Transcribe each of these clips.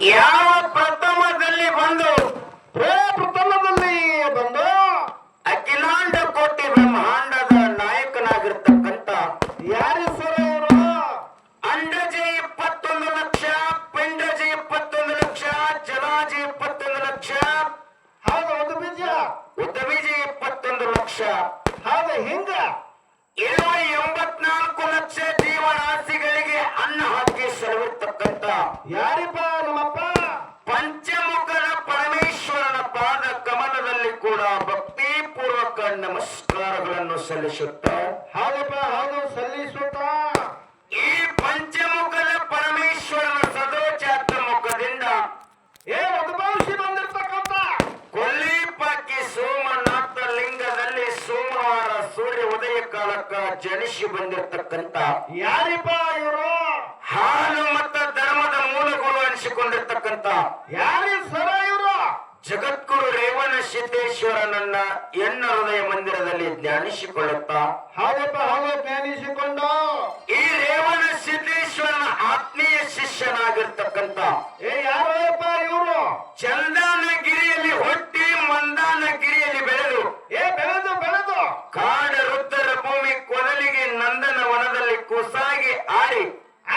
ಯಾವ ಪ್ರಥಮದಲ್ಲಿ ಬಂದು ಪ್ರಥಮದಲ್ಲಿ ಬಂದು ಅಖಿಲಾಂಡ ಕೋಟಿ ಬ್ರಹ್ಮಾಂಡದ ನಾಯಕನಾಗಿರ್ತಕ್ಕಂಥ ಯಾರಿ ಸರ ಇವರು? ಅಂಡಜ 21 ಲಕ್ಷ, ಪಿಂಡಜ 21 ಲಕ್ಷ, ಜಲಾಜ 21 ಲಕ್ಷ, ಹೌದು ಒಂದು ಬೀಜ, ಉದ್ಬೀಜ 21 ಲಕ್ಷ, ಹೌದು ಹಿಂಗ 84 ಲಕ್ಷ ಜೀವರಾಶಿಗಳಿಗೆ ಅನ್ನ ಹಾಕಿ ಸೆಲವಿರ್ತಕ್ಕಂಥ ಯಾರಿಪ್ಪ ನಮ್ಮಪ್ಪ? ಪಂಚಮುಖದ ಪರಮೇಶ್ವರನ ಪಾದ ಕಮಲದಲ್ಲಿ ಕೂಡ ಭಕ್ತಿಪೂರ್ವಕ ನಮಸ್ಕಾರಗಳನ್ನು ಸಲ್ಲಿಸುತ್ತ ಹೌದಪ್ಪ ಹೌದು ಸಲ್ಲಿಸುತ್ತ ಈ ಪಂಚಮುಖದ ಪರಮೇಶ್ವರನ ಸದೋಚಾತ ಮುಖದಿಂದ ಉದ್ಭವಿಸಿ ಬಂದಿರ್ತಕ್ಕಂಥ ಕೊಲ್ಲಿಪಾಕಿ ಸೋಮನಾಥ ಲಿಂಗದಲ್ಲಿ ಸೋಮವಾರ ಸೂರ್ಯ ಉದಯ ಕಾಲಕ್ಕ ಜನಿಸಿ ಬಂದಿರತಕ್ಕಂತ ಯಾರಿಪ್ಪ ಇವರು? ಹಾಲು ಮತ್ತು ಧರ್ಮದ ಮೂಲಗಳು ಅನಿಸಿಕೊಂಡಿರ್ತಕ್ಕಂಥ ಯಾರಿ ಸರ ಇವರು? ಜಗದ್ಗುರು ರೇವಣ ಸಿದ್ದೇಶ್ವರನನ್ನ ಎನ್ನ ಹೃದಯ ಮಂದಿರದಲ್ಲಿ ಧ್ಯಾನಿಸಿಕೊಳ್ಳುತ್ತಾ ಹೌದಪ್ಪ ಹೌದು ಜ್ಞಾನಿಸಿಕೊಂಡು ಈ ರೇವಣ ಸಿದ್ದೇಶ್ವರನ ಆತ್ಮೀಯ ಶಿಷ್ಯನಾಗಿರ್ತಕ್ಕಂಥ ಯಾರಪ್ಪ ಇವರು? ಚಂದನಗಿರಿಯಲ್ಲಿ ಹುಟ್ಟಿ ಮಂದಾನಗಿರಿಯಲ್ಲಿ ಬೆಳೆದು ಬೆಳೆದು ಬೆಳೆದು ಕಾಡ ರುದ್ರ ಭೂಮಿ ಕೊದಲಿಗೆ ನಂದನ ವನದಲ್ಲಿ ಕುಸಾಗಿ ಆಡಿ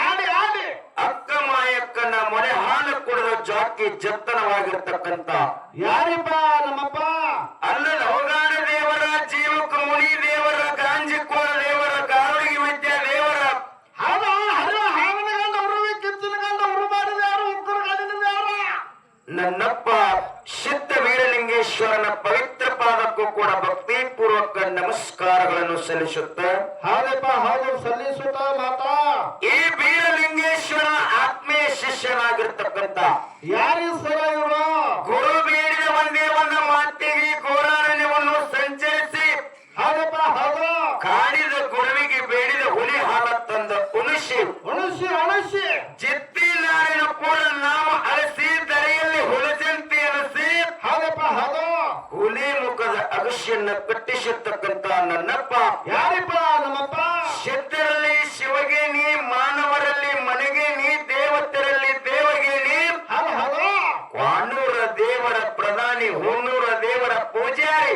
ಆಡಿ ಆಡಿ ಅಕ್ಕ ಮಾಯಕ್ಕನ ಮೊರೆ ಹಾಲು ಕುಡಿದ ಜಾಕಿ ಜತ್ತನವಾಗಿರ್ತಕ್ಕಂಥ ಯಾರಿಪ್ಪ ನಮ್ಮಪ್ಪ? ಅಲ್ಲದ ಹೋಗಾಡ ದೇವರ ಜೀವಕ ಮುನಿ ದೇವರ ಗಾಂಜಿಕೋರ ದೇವರ ಗಾರುಡಿಗೆ ವಿದ್ಯಾ ದೇವರ ಹೌದು ಹರಿವ ಹಾವಿನ ಗಂಡ ಉರುವಿ ಕಿಚ್ಚಿನ ಗಂಡ ಉರು ಮಾಡಿದ ಯಾರು? ಉಗ್ರ ಗಂಡಿನ ಯಾರು? ನನ್ನಪ್ಪ ಸಿದ್ಧ ವೀರಲಿಂಗೇಶ್ವರನ ಪವಿತ್ರ ಪಾದಕ್ಕೂ ಕೂಡ ಭಕ್ತಿಪೂರ್ವಕ ನಮಸ್ಕಾರಗಳನ್ನು ಸಲ್ಲಿಸುತ್ತ ಹೌದಪ್ಪ ಹೌದು ಸಲ್ಲಿಸುತ್ತ ಮಾತಾ ಈ ವೀರಲಿಂಗೇಶ್ವರನ ಆತ್ಮೀಯ ಶಿಷ್ಯನಾಗಿರ್ತಕ್ಕಂಥ ಯಾರಿ ಸರ ಇವರು? ಗುರು ಬೇಡಿದ ಒಂದೇ ಒಂದು ಮಾತಿಗೆ ಘೋರಾರಣ್ಯವನ್ನು ಸಂಚರಿಸಿ ಹೌದಪ್ಪ ಹೌದು ಕಾಡಿದ ಗುರುವಿಗೆ ಬೇಡಿದ ಹುಲಿ ಹಾಲ ತಂದ ಉಣಿಸಿ ಉಣಿಸಿ ಉಣಿಸಿ ಚಿತ್ತಿ ನಾರಿನ ಕೂಡ ನಾಮ ಅಳಿಸಿ ದರೆಯಲ್ಲಿ ಹುಲಜಂತಿ ಅನಿಸಿ ಹೌದಪ್ಪ ಹೌದು ಹುಲಿ ಮುಖದ ಅಗಶಿಯನ್ನ ಕಟ್ಟಿಸಿರ್ತಕ್ಕಂಥ ನನ್ನಪ್ಪ ಯಾರಿಪ್ಪ ನಮ್ಮಪ್ಪ? ಸಿದ್ಧರಲ್ಲಿ ಶಿವಗೇನಿ, ಮಾನವರಲ್ಲಿ ಮನೆಗೇನಿ, ದೇವತೆಯಲ್ಲಿ ದೇವಗೇನಿ, ಹೌದು ಹೌದು ವಾನೂರ ದೇವರ ಪ್ರಧಾನಿ, ಹೊನ್ನೂರ ದೇವರ ಪೂಜಾರಿ,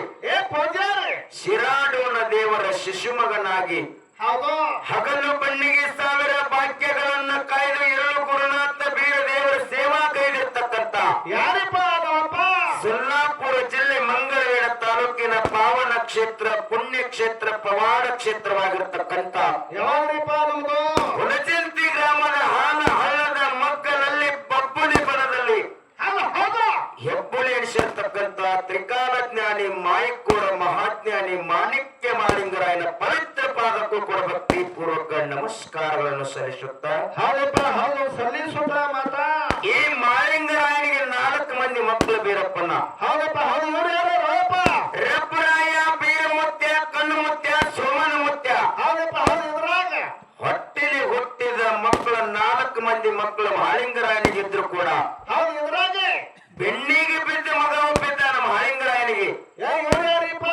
ಪೂಜಾರಿ, ಶಿರಾಡೋನ ದೇವರ ಶಿಶುಮಗನಾಗಿ ಹೌದು ಹಗಲು ಬಣ್ಣಿಗೆ 1000 ಭಾಗ್ಯಗಳನ್ನ ಕಾಯ್ದು ಇರಳು ಗುರುನಾಥ ಬೀರ ದೇವರ ಸೇವಾ ಕೈದಿರ್ತಕ್ಕಂಥ ಯಾರಿಪ್ಪ ನಮ್ಮಪ್ಪ? ಸೊಲ್ಲಾಪುರ ಜಿಲ್ಲೆ ಮಂಗಳವೇಡ ತಾಲೂಕಿನ ಪಾವನ ಕ್ಷೇತ್ರ, ಪುಣ್ಯ ಕ್ಷೇತ್ರ, ಪವಾಡ ಕ್ಷೇತ್ರವಾಗಿರ್ತಕ್ಕಂಥ ಯಾವ್ರಿಪ್ಪ ನಮ್ದು? ಹುಲಜಂತಿ ಗ್ರಾಮದ ಹಾಲ ಹಳ್ಳದ ಮಗ್ಗಲಲ್ಲಿ ಬಬ್ಬುಳಿ ಬನದಲ್ಲಿ ಹೌದು ಹೌದು ಹೆಬ್ಬುಳಿ ಎನಿಸಿರ್ತಕ್ಕಂಥ ತ್ರಿಕಾಲ ಜ್ಞಾನಿ ಮಾಯಕ್ಕೂರ ಮಹಾಜ್ಞಾನಿ ಮಾಣಿಕ್ಯ ಮಾಲಿಂಗರಾಯನ ಪವಿತ್ರ ಪಾದಕ್ಕೂ ಕೂಡ ಭಕ್ತಿಪೂರ್ವಕ ನಮಸ್ಕಾರಗಳನ್ನು ಸಲ್ಲಿಸುತ್ತ ಹೌದಪ್ಪ ಹೌದು ಸಲ್ಲಿಸುತ್ತ ಮಾತಾ ಈ ಮಾಲಿಂಗರಾಯನಿಗೆ 4 ಮಂದಿ ಮಕ್ಕಳು ಬೀರಪ್ಪನ ಹೌದಪ್ಪ ಹೌದು ಇವ್ರು ಯಾರು? ರೋಯಪ್ಪ ರಬ್ಬರಾಯ, ಬೀರಮುತ್ಯ, ಕಣ್ಣುಮುತ್ಯ, ಸೋಮನಮುತ್ಯ. ಹೌದಪ್ಪ ಹೌದು ಇದ್ರಾಗ ಹೊಟ್ಟೆಲಿ ಹುಟ್ಟಿದ ಮಕ್ಕಳ 4 ಮಂದಿ ಮಕ್ಕಳು ಮಾಲಿಂಗರಾಯನಿಗಿದ್ರು ಕೂಡ ಹೌದು ಇದ್ರಾಗ ಬೆಣ್ಣಿಗೆ ಬಿದ್ದ ಮಗ ಒಬ್ಬಿದ್ದ ನಮ್ಮ ಮಾಲಿಂಗರಾಯನಿಗೆ. ಇವ್ರು ಯಾರಿಪ್ಪ?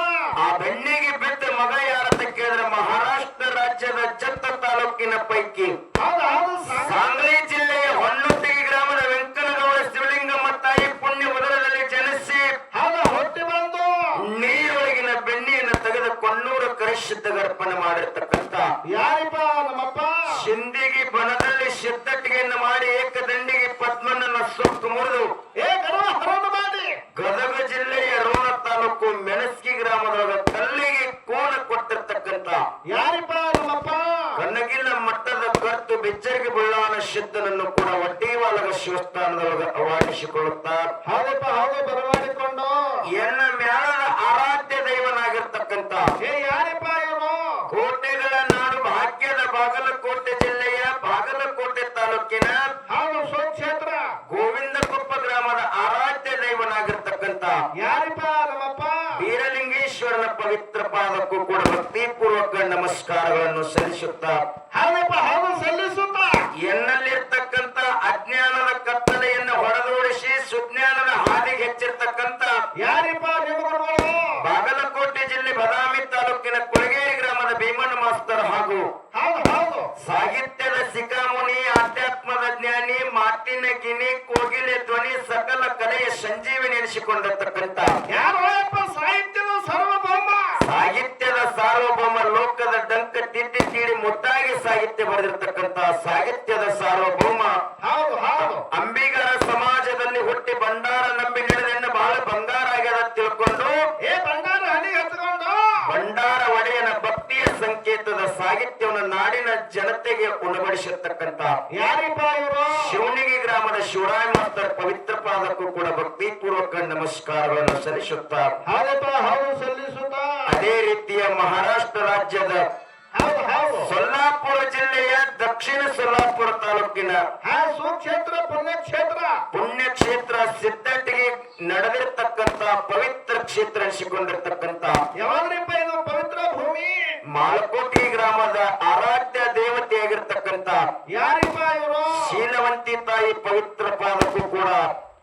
ಆ ಬೆಣ್ಣಿಗೆ ಬಿದ್ದ ಮಗ ಯಾರಂತ ಕೇಳಿದ್ರೆ ಮಹಾರಾಷ್ಟ್ರ ರಾಜ್ಯದ ಜತ್ತ ತಾಲೂಕಿನ ಪೈಕಿ ಹೌದು ಹೌದು ಸಾಂಗ್ಲಿ ಜಿಲ್ಲೆಯ ಹೊನ್ನೊತ್ತಿಗೆ ಗ್ರಾಮದ ವೆಂಕನಗೌಡ ಶಿವಲಿಂಗಮ್ಮ ತಾಯಿ ಪುಣ್ಯ ಉದರದಲ್ಲಿ ಜನಿಸಿ ಹೌದು ಹುಟ್ಟಿ ಬಂದು ನೀರೊಳಗಿನ ಬೆಣ್ಣಿಯನ್ನು ತೆಗೆದು ಕೊಣ್ಣೂರ ಕರಿಸಿದ್ದ ಗರ್ಪಣೆ ಮಾಡಿರ್ತಕ್ಕಂಥ ಯಾರಿಪ್ಪ ನಮ್ಮಪ್ಪ? ಸಿಂದಿಗಿ ಬನದಲ್ಲಿ ಸಿದ್ಧಟಿಗೆಯನ್ನು ಮಾಡಿ ಏಕದಂಡಿಗೆ ಪದ್ಮನನ್ನ ಸೊಕ್ಕು ಮುರಿದು ಗರ್ವ ಹರಣ ಮಾಡಿ ಗದಗ ಜಿಲ್ಲೆಯ ರೋಣ ತಾಲೂಕು ಮೆಣಸ್ಕಿ ಗ್ರಾಮದೊಳಗ ಕಲ್ಲಿಗೆ ಕೋಣ ಕೊಟ್ಟಿರ್ತಕ್ಕಂಥ ಯಾರಿಪ್ಪ ನಮ್ಮಪ್ಪ? ಕನ್ನಗಿಲ್ಲ ಮಟ್ಟದ ಕರ್ತು ಬೆಚ್ಚರಿಗೆ ಬಳ್ಳಾನ ಸಿದ್ಧನನ್ನು ಕೂಡ ಒಡ್ಡಿವಾಲಗ ಶಿವಸ್ಥಾನದೊಳಗ ಅವಾಡಿಸಿಕೊಳ್ಳುತ್ತಾರೆ. ಹೌದಪ್ಪ ಹೌದು ಬರಮಾಡಿಕೊಂಡು ಎನ್ನ ಮ್ಯಾಳದ ಆರಾಧ್ಯ ದೈವನಾಗಿರ್ತಕ್ಕಂಥ ಯಾರಿಪ್ಪ ಇವರು? ಕೋಟೆಗಳ ನಾಡು ಭಾಗ್ಯದ ಬಾಗಲಕೋಟೆ ಜಿಲ್ಲೆಯ ಬಾಗಲಕೋಟೆ ತಾಲೂಕಿನ ಹೌದು ಸ್ವಕ್ಷೇತ್ರ ಗೋವಿಂದಕೊಪ್ಪ ಗ್ರಾಮದ ಆರಾಧ್ಯ ದೈವನಾಗಿರ್ತಕ್ಕಂಥ ಯಾರಿಪ್ಪ ನಮ್ಮಪ್ಪ? ವೀರಲಿಂಗೇಶ್ವರನ ಪವಿತ್ರ ಪಾದಕ್ಕೂ ಕೂಡ ಭಕ್ತಿಪೂರ್ವಕ ನಮಸ್ಕಾರಗಳನ್ನು ಸಲ್ಲಿಸುತ್ತಾ ಹೌದಪ್ಪ ಹೌದು ಸಲ್ಲಿಸುತ್ತ ಎನ್ನಲ್ಲಿರ್ತಕ್ಕಂಥ ಅಜ್ಞಾನದ ಕತ್ತಲೆಯನ್ನು ಹೊಡೆದೋಡಿಸಿ ಸುಜ್ಞಾನದ ಹಾದಿಗೆ ಹೆಚ್ಚಿರ್ತಕ್ಕಂಥ ಯಾರಿಪ್ಪ ನಿಮ್ಮ ಗುರುಗಳು? ಬಾಗಲಕೋಟೆ ಜಿಲ್ಲೆ ಬದಾಮಿ ತಾಲೂಕಿನ ಕುಳಗೇರಿ ಗ್ರಾಮದ ಭೀಮಣ್ಣ ಮಾಸ್ತರ್ ಹಾಗೂ ಹೌದು ಹೌದು ಸಾಹಿತ್ಯದ ಶಿಖಾಮುನಿ, ಆಧ್ಯಾತ್ಮದ ಜ್ಞಾನಿ, ಮಾತಿನ ಗಿನಿ, ಕೋಗಿಲೆ ಧ್ವನಿ ಸಕಲ ಕಲೆಯ ಸಂಜೀವಿನಿ ಎನಿಸಿಕೊಂಡಿರ್ತಕ್ಕಂಥ ಯಾರು ಅಪ್ಪ ಸಾಹಿತ್ಯದ ಸರ್ವಭೌಮ ಸಾಹಿತ್ಯದ ಸಾರ್ವಭೌಮ ಲೋಕದ ಡಂಕ ತಿದ್ದಿ ತೀಡಿ ಮುದ್ದಾಗಿ ಸಾಹಿತ್ಯ ಬರೆದಿರ್ತಕ್ಕಂಥ ಸಾಹಿತ್ಯದ ಸಾರ್ವಭೌಮ ಹೌದು ಹೌದು ಅಂಬಿಗರ ಸಮಾಜದಲ್ಲಿ ಹುಟ್ಟಿ ಭಂಡಾರ ನಂಬಿ ನಡೆದೆನ್ನು ಬಹಳ ಬಂಗಾರ ಆಗ್ಯದ ತಿಳ್ಕೊಂಡು ಏ ಭಂಡಾರ ಹನಿ ಹತ್ಕೊಂಡು ಭಂಡಾರ ಒಡೆಯನ ಭಕ್ತಿಯ ಸಂಕೇತದ ಸಾಹಿತ್ಯವನ್ನು ನಾಡಿನ ಜನತೆಗೆ ಉಣಬಡಿಸಿರ್ತಕ್ಕಂಥ ಯಾರಿಪ್ಪ ಇವರು ಶಿವನಿಗೆ ಗ್ರಾಮದ ಶಿವರಾಯ ಮಾಸ್ತರ್ ಪವಿತ್ರ ಪಾದಕ್ಕೂ ಕೂಡ ಭಕ್ತಿ ಪೂರ್ವಕ ನಮಸ್ಕಾರಗಳನ್ನು ಸಲ್ಲಿಸುತ್ತಾ ಹೌದಪ್ಪ ಹೌದು ಸಲ್ಲಿಸುತ್ತಾ ಅದೇ ರೀತಿಯ ಮಹಾರಾಷ್ಟ್ರ ರಾಜ್ಯದ ಹೌದು ಹೌದು ಸೊಲ್ಲಾಪುರ ಜಿಲ್ಲೆಯ ದಕ್ಷಿಣ ಸೊಲ್ಲಾಪುರ ತಾಲೂಕಿನ ಸುಕ್ಷೇತ್ರ ಪುಣ್ಯಕ್ಷೇತ್ರ ಪುಣ್ಯಕ್ಷೇತ್ರ ಸಿದ್ಧಟ್ಟಿಗೆ ನಡೆದಿರ್ತಕ್ಕಂಥ ಪವಿತ್ರ ಕ್ಷೇತ್ರ ಎನಿಸಿಕೊಂಡಿರ್ತಕ್ಕಂಥ ಯಾವಾಗ್ರಿಪ್ಪ ಇದು ಪವಿತ್ರ ಭೂಮಿ ಮಾಲಕೋಟಿ ಗ್ರಾಮದ ಆರಾಧ್ಯ ದೇವತೆಯಾಗಿರ್ತಕ್ಕಂಥ ಯಾರಿಪ್ಪ ಇವರು ಶೀಲವಂತಿ ತಾಯಿ ಪವಿತ್ರ ಪಾದಕ್ಕೂ ಕೂಡ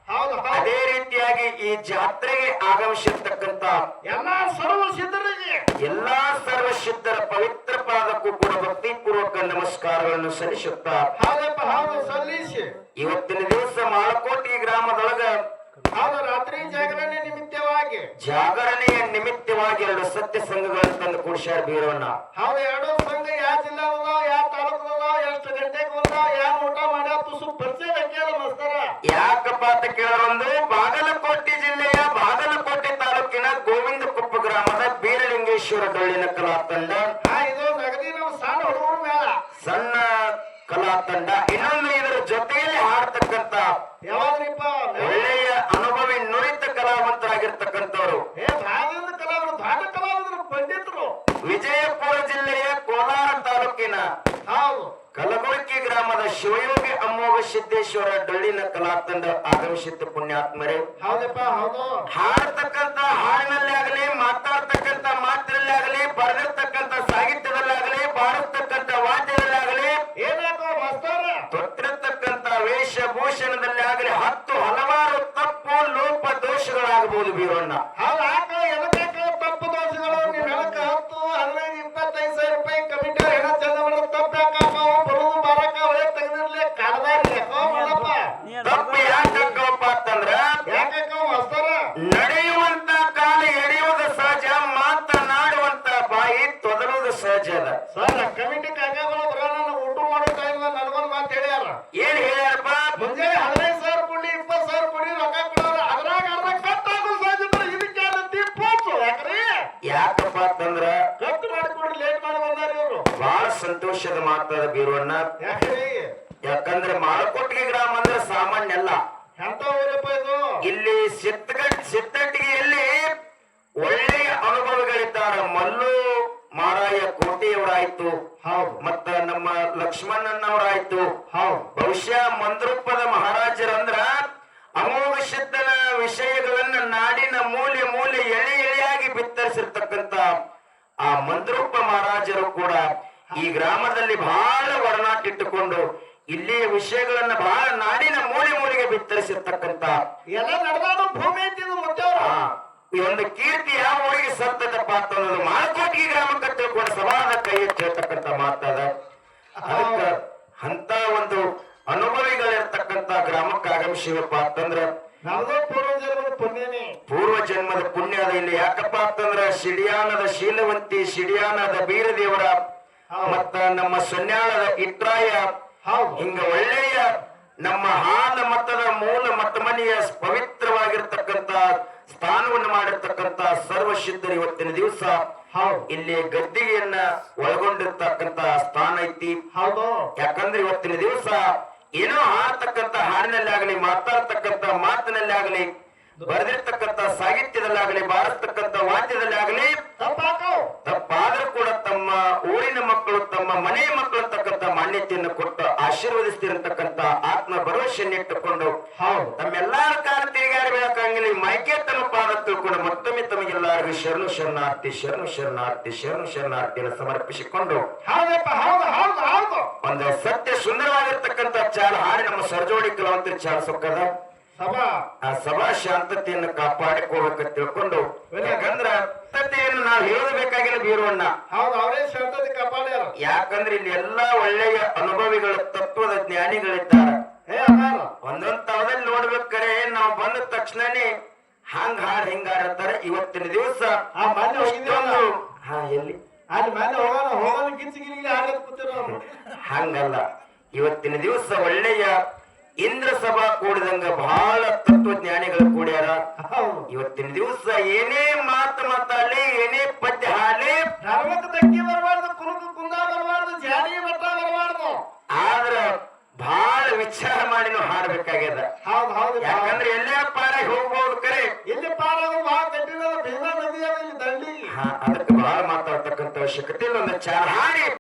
ಹೌದು ಹೌದು ಅದೇ ರೀತಿಯಾಗಿ ಈ ಜಾತ್ರೆಗೆ ಆಗಮಿಸಿರ್ತಕ್ಕಂಥ ಎಲ್ಲಾ ಸರ್ವ ಸಿದ್ಧರಿಗೆ ಎಲ್ಲಾ ಸರ್ವಸಿದ್ಧರ ಪವಿತ್ರ ಪಾದಕ್ಕೂ ಕೂಡ ಭಕ್ತಿ ಪೂರ್ವಕ ನಮಸ್ಕಾರಗಳನ್ನು ಸಲ್ಲಿಸುತ್ತಾ ಹೌದಪ್ಪ ಹೌದು ಸಲ್ಲಿಸಿ ಇವತ್ತಿನ ದಿವಸ ಮಾಲಕೋಟಿ ಗ್ರಾಮದೊಳಗ ಹೌದು ರಾತ್ರಿ ಜಾಗರಣೆ ನಿಮಿತ್ತವಾಗಿ ಜಾಗರಣೆಯ ನಿಮಿತ್ತವಾಗಿ ಎರಡು ಸತ್ಯ ಸಂಘಗಳನ್ನು ತಂದು ಕೂಡಿಸ್ಯಾರ ಬೀರವನ್ನ ಹೌದು ಎರಡು ಸಂಘ ಯಾವ ಜಿಲ್ಲಾ ಯಾವ ತಾಲೂಕು ಎಷ್ಟು ಗಂಟೆಗೆ ಬಂದಾವ ಯಾವ ಊಟ ಮಾಡ್ಯಾವ ತುಸು ಪರಿಚಯ ಬೇಕಲ್ಲ ಮಸ್ತರ ಯಾಕಪ್ಪ ಅಂತ ಕೇಳೋದು ಬಾಗಲಕೋಟೆ ಜಿಲ್ಲೆಯ ಬಾಗಲಕೋಟೆ ತಾಲೂಕಿನ ಗೋವಿಂದಕೊಪ್ಪ ಗ್ರಾಮದ ಬೀರಲಿಂಗೇಶ್ವರ ಡೊಳ್ಳಿನ ಕಲಾ ತಂಡ ಇದು ನಗದಿ ನಾವು ಸಣ್ಣ ಹುಡುಗರು ಮೇಳ ಸಣ್ಣ ಕಲಾ ತಂಡ ಇನ್ನೊಂದು ಇದರ ಜೊತೆಯಲ್ಲಿ ಹಾಡ್ತಕ್ಕಂತ ಯಾವಾಗ್ರಿಪ್ಪ ಒಳ್ಳೆಯ ಅನುಭವಿ ನುರಿತ ಕಲಾವಂತರಾಗಿರ್ತಕ್ಕಂಥವ್ರು ಏ ಭಾಗದಿಂದ ಕಲಾವಿದರು ದೊಡ್ಡ ಕಲಾವಿದರು ಪಂಡಿತರು ವಿಜಯಪುರ ಜಿಲ್ಲೆಯ ಕೋಲಾರ ತಾಲೂಕಿನ ಹೌದು ಕಲಬುರಗಿ ಗ್ರಾಮದ ಶಿವಯೋಗಿ ಅಮ್ಮೋಗ ಸಿದ್ದೇಶ್ವರ ಡೊಳ್ಳಿನ ಕಲಾ ತಂಡ ಆಗಮಿಸಿತ್ತು ಪುಣ್ಯಾತ್ಮರೇ ಹೌದಪ್ಪ ಹೌದು ಹಾಡ್ತಕ್ಕಂತ ಹಾಡಿನಲ್ಲಿ ಆಗಲಿ ಮಾತಾಡ್ತಕ್ಕಂತ ಮಾತಿನಲ್ಲಿ ಆಗಲಿ ಬರೆದಿರ್ತಕ್ಕಂತ ಸಾಹಿತ್ಯದಲ್ಲಾಗಲಿ ಬಾರಿಸ್ತಕ್ಕಂತ ವಾದ್ಯದಲ್ಲಾಗಲಿ ಏನಾಕೋ ಮಸ್ತಾರ ತೊಟ್ಟಿರತಕ್ಕಂತ ವೇಷಭೂಷಣದಲ್ಲಿ ಆಗಲಿ ಹಲವಾರು ತಪ್ಪು ಲೋಪ ದೋಷಗಳಾಗಬಹುದು ಬೀರಣ್ಣ ಹೌದು ಆಕ ಎದಕ್ಕ ತಪ್ಪು ದೋಷಗಳು ನೀವು ಹೇಳಕ್ಕ 10, 15, 25 ಸಾವಿರ ರೂಪಾಯಿ ಕಮಿಟಿ ಹೆಣ ಚಂದ ಮಾಡೋದು ತಪ್ಪು ಯಾಕಪ್ಪ ಬರೋದು ಬಾರಕ ಒಳ್ಳೆ ತೆಗೆದಿರ್ಲಿ ಕಾಡದಾರ್ಲಿ ಮಾಡಪ್ಪ ತಪ್ಪು ಯಾಕಪ್ಪ ಅಂತಂದ್ರ ಯಾಕಕ್ಕ ಮಸ್ತಾರ ನಡೆಯುವಂತ ಕಾಲ ಎಳೆಯುವುದು ಸಹಜ ಮಾತನಾಡುವಂತ ಬಾಯಿ ತೊದಲುವುದು ಸಹಜ ಅದ ಸರ್ ಕಮಿಟಿ ಕಾಕಗಳು ಬರೋಣ ಊಟ ಮಾಡೋ ಟೈಮ್ ನನಗೊಂದು ಮಾತು ಹೇಳ್ಯಾರ ಏನ್ ಹೇಳ್ಯಾರಪ್ಪ ಮುಂಜಾನೆ 15 ಸಾವಿರ ಕೊಡಿ 20 ಸಾವಿರ ಕೊಡಿ ರೊಕ್ಕ ಕೊಡೋರು ಅದ್ರಾಗ ಅರ್ಧ ಕಟ್ ಆಗೋ ಸಾಧ್ಯತೆ ಇದಕ್ಕೆ ಅದಕ್ಕೆ ಪೋಚು ಯಾಕ್ರಿ ಯಾಕಪ್ಪ ಅಂತಂದ್ರ ಕಟ್ ಮಾಡಿಕೊಡಿ ಲೇಟ್ ಮಾಡಿ ಬಂದಾರ ಇವರು ಬಹಳ ಸಂತೋಷದ ಮಾತದ ಬೀರಣ್ಣ ಯಾಕ್ರಿ ಯಾಕಂದ್ರೆ ಮಾಳಕೋಟಿಗೆ ಗ್ರಾಮ ಅಂದ್ರೆ ಸಾಮಾನ್ಯ ಅಲ್ಲ ಎಂತ ಊರಪ್ಪ ಇದು ಇಲ್ಲಿ ಸಿದ್ದಟ್ಟಿಗೆಯಲ್ಲಿ ಒಳ್ಳೆಯ ಅನುಭವಗಳಿದ್ದಾರೆ ಮಲ್ಲು ಮಾರಾಯ ಕೋಟೆಯವರಾಯ್ತು ಹೌದು ಮತ್ತ ನಮ್ಮ ಲಕ್ಷ್ಮಣನವರಾಯ್ತು ಹೌದು ಬಹುಶಃ ಮಂದ್ರೂಪದ ಮಹಾರಾಜರಂದ್ರ ಅಮೋಘ ಸಿದ್ಧನ ವಿಷಯಗಳನ್ನ ನಾಡಿನ ಮೂಲೆ ಮೂಲೆ ಎಳೆಯಾಗಿ ಬಿತ್ತರಿಸಿರ್ತಕ್ಕಂತ ಆ ಮಂದ್ರೂಪ ಮಹಾರಾಜರು ಕೂಡ ಈ ಗ್ರಾಮದಲ್ಲಿ ಬಹಳ ಒಡನಾಟಿಟ್ಟುಕೊಂಡು ಇಲ್ಲಿಯ ವಿಷಯಗಳನ್ನ ಬಹಳ ನಾಡಿನ ಮೂಲೆ ಮೂಲೆಗೆ ಬಿತ್ತರಿಸಿರ್ತಕ್ಕಂತ ಎಲ್ಲ ನಡೆದಾಡು ಭೂಮಿ ಐತಿದು ಮುಚ್ಚವ್ರು ಈ ಒಂದು ಕೀರ್ತಿ ಯಾವ ಊರಿಗೆ ಸತ್ತದಪ್ಪ ಅಂತಂದ್ರೆ ಮಾಳಕೋಟಿಗೆ ಗ್ರಾಮಕ್ಕೆ ತಿಳ್ಕೊಂಡು ಸಮಾನ ಕೈ ಎತ್ತಿರ್ತಕ್ಕಂಥ ಮಾತದ ಅದಕ್ಕ ಅಂತ ಒಂದು ಅನುಭವಿಗಳಿರ್ತಕ್ಕಂಥ ಗ್ರಾಮಕ್ಕೆ ಆಗಮಿಸಿವಪ್ಪ ಅಂತಂದ್ರ ನಮ್ದು ಪೂರ್ವ ಜನ್ಮದ ಪುಣ್ಯನೇ ಪೂರ್ವ ಜನ್ಮದ ಪುಣ್ಯದ ಇಲ್ಲಿ ಯಾಕಪ್ಪ ಅಂತಂದ್ರ ಸಿಡಿಯಾನದ ಶೀಲವಂತಿ ಸಿಡಿಯಾನದ ಬೀರದೇವರ ಮತ್ತ ನಮ್ಮ ಸೊನ್ಯಾಳದ ಇಟ್ರಾಯ ಹೌದು ಹಿಂಗ ಒಳ್ಳೆಯ ನಮ್ಮ ಹಾಲ ಮತದ ಮೂಲ ಮತಮನೆಯ ಪವಿತ್ರವಾಗಿರ್ತಕ್ಕಂಥ ಸ್ಥಾನವನ್ನು ಮಾಡಿರ್ತಕ್ಕಂಥ ಸರ್ವಸಿದ್ಧರು ಇವತ್ತಿನ ದಿವಸ ಹೌದು ಇಲ್ಲಿ ಗದ್ದಿಗೆಯನ್ನ ಒಳಗೊಂಡಿರ್ತಕ್ಕಂಥ ಸ್ಥಾನ ಐತಿ ಹೌದು ಯಾಕಂದ್ರೆ ಇವತ್ತಿನ ದಿವಸ ಏನೋ ಹಾಡ್ತಕ್ಕಂಥ ಹಾಡಿನಲ್ಲಿ ಆಗಲಿ ಮಾತಾಡ್ತಕ್ಕಂಥ ಮಾತಿನಲ್ಲಿ ಆಗಲಿ ಬರೆದಿರ್ತಕ್ಕಂಥ ಸಾಹಿತ್ಯದಲ್ಲಾಗಲಿ ಬಾರಿಸ್ತಕ್ಕಂಥ ವಾದ್ಯದಲ್ಲಿ ಆಗಲಿ ತಪ್ಪಾಕವು ತಪ್ಪಾದ್ರೂ ಕೂಡ ತಮ್ಮ ಊರಿನ ಮಕ್ಕಳು ತಮ್ಮ ಮನೆಯ ಮಕ್ಕಳು ಅಂತಕ್ಕಂಥ ಮಾನ್ಯತೆಯನ್ನು ಕೊಟ್ಟು ಆಶೀರ್ವದಿಸ್ತಿರತಕ್ಕಂಥ ಆತ್ಮ ಭರವಸೆಯನ್ನು ಇಟ್ಟುಕೊಂಡು ಹೌದು ತಮ್ಮೆಲ್ಲಾರ ಕಾಲ ತಿರುಗಾಡಿ ಬೆಳಕಂಗಿಲ್ಲ ಮೈಕೆ ತಮ್ಮ ಪಾದ ತಿಳ್ಕೊಂಡು ಮತ್ತೊಮ್ಮೆ ತಮಗೆಲ್ಲರಿಗೂ ಶರಣು ಶರಣಾರ್ಥಿ ಶರಣು ಶರಣಾರ್ಥಿ ಶರಣು ಶರಣಾರ್ಥಿಯನ್ನು ಸಮರ್ಪಿಸಿಕೊಂಡು ಹೌದಪ್ಪ ಹೌದು ಹೌದು ಹೌದು ಒಂದು ಸತ್ಯ ಸುಂದರವಾಗಿರ್ತಕ್ಕಂಥ ಚಾಲ ಹಾಡಿ ನಮ್ಮ ಸರ್ಜೋಡಿ ಕಲಾವಂತರಿ ಚಾಲ ಸೊಕ್ಕದ ಸಭಾ ಆ ಸಭಾ ಶಾಂತತೆಯನ್ನು ಕಾಪಾಡಿಕೊಳ್ಬೇಕಂತ ತಿಳ್ಕೊಂಡು ಯಾಕಂದ್ರ ಶಾಂತತೆಯನ್ನು ನಾವು ಹೇಳಬೇಕಾಗಿಲ್ಲ ಬೀರೋಣ್ಣ ಹೌದು ಅವರೇ ಶಾಂತತೆ ಕಾಪಾಡ್ಯಾರ ಯಾಕಂದ್ರೆ ಇಲ್ಲಿ ಎಲ್ಲಾ ಒಳ್ಳೆಯ ಅನುಭವಿಗಳ ತತ್ವದ ಜ್ಞಾನಿಗಳಿದ್ದಾರೆ ಏ ಅದಾರ ಒಂದೊಂದ್ ತವದಲ್ಲಿ ನೋಡ್ಬೇಕಾರೆ ನಾವು ಬಂದ ತಕ್ಷಣನೇ ಹಂಗ ಹಾಡ್ ಹಿಂಗ ಹಾಡ್ತಾರೆ. ಇವತ್ತಿನ ದಿವಸ ಆ ಮನೆ ಹೋಗಿದ್ದೀವಲ್ಲ ಹಾ ಎಲ್ಲಿ ಅಲ್ಲಿ ಮನೆ ಹೋಗೋಣ ಗಿಚ್ಚಿ ಗಿಲಿ ಹಾಡೋದು ಕೂತಿರೋ ಹಂಗಲ್ಲ, ಇವತ್ತಿನ ದಿವಸ ಒಳ್ಳೆಯ ಇಂದ್ರ ಸಭಾ ಕೂಡಿದಂಗ ಬಹಳ ತತ್ವಜ್ಞಾನಿಗಳು ಕೂಡ್ಯಾರ. ಹೌದು ಇವತ್ತಿನ ದಿವಸ ಏನೇ ಮಾತು ಮಾತಾಡ್ಲಿ, ಏನೇ ಪದ್ಯ ಹಾಡ್ಲಿ, ಧರ್ಮಕ್ಕೆ ಧಕ್ಕೆ ಬರಬಾರ್ದು, ಕುಲಕ್ಕೆ ಕುಂದ ಬರಬಾರ್ದು, ಜಾತಿ ಮಟ್ಟ ಬರಬಾರ್ದು. ಆದ್ರ ಬಹಳ ವಿಚಾರ ಮಾಡಿನೂ ಹಾಡ್ಬೇಕಾಗ್ಯದ. ಹೌದು ಹೌದು ಯಾಕಂದ್ರೆ ಎಲ್ಲೇ ಪಾರಾಗಿ ಹೋಗ್ಬೋದು ಕರೆ, ಎಲ್ಲಿ ಪಾರಾಗ ಬಹಳ ಕಠಿಣ ಭೀಮಾ ನದಿ ಅದ ಇಲ್ಲಿ ದಂಡಿ. ಅದಕ್ಕೆ ಬಹಳ ಮಾತಾಡ್ತಕ್ಕಂಥ ಅವಶ್ಯಕತೆ ಇಲ್ಲ. ಒಂದು ಚಾರ ಹಾಡಿ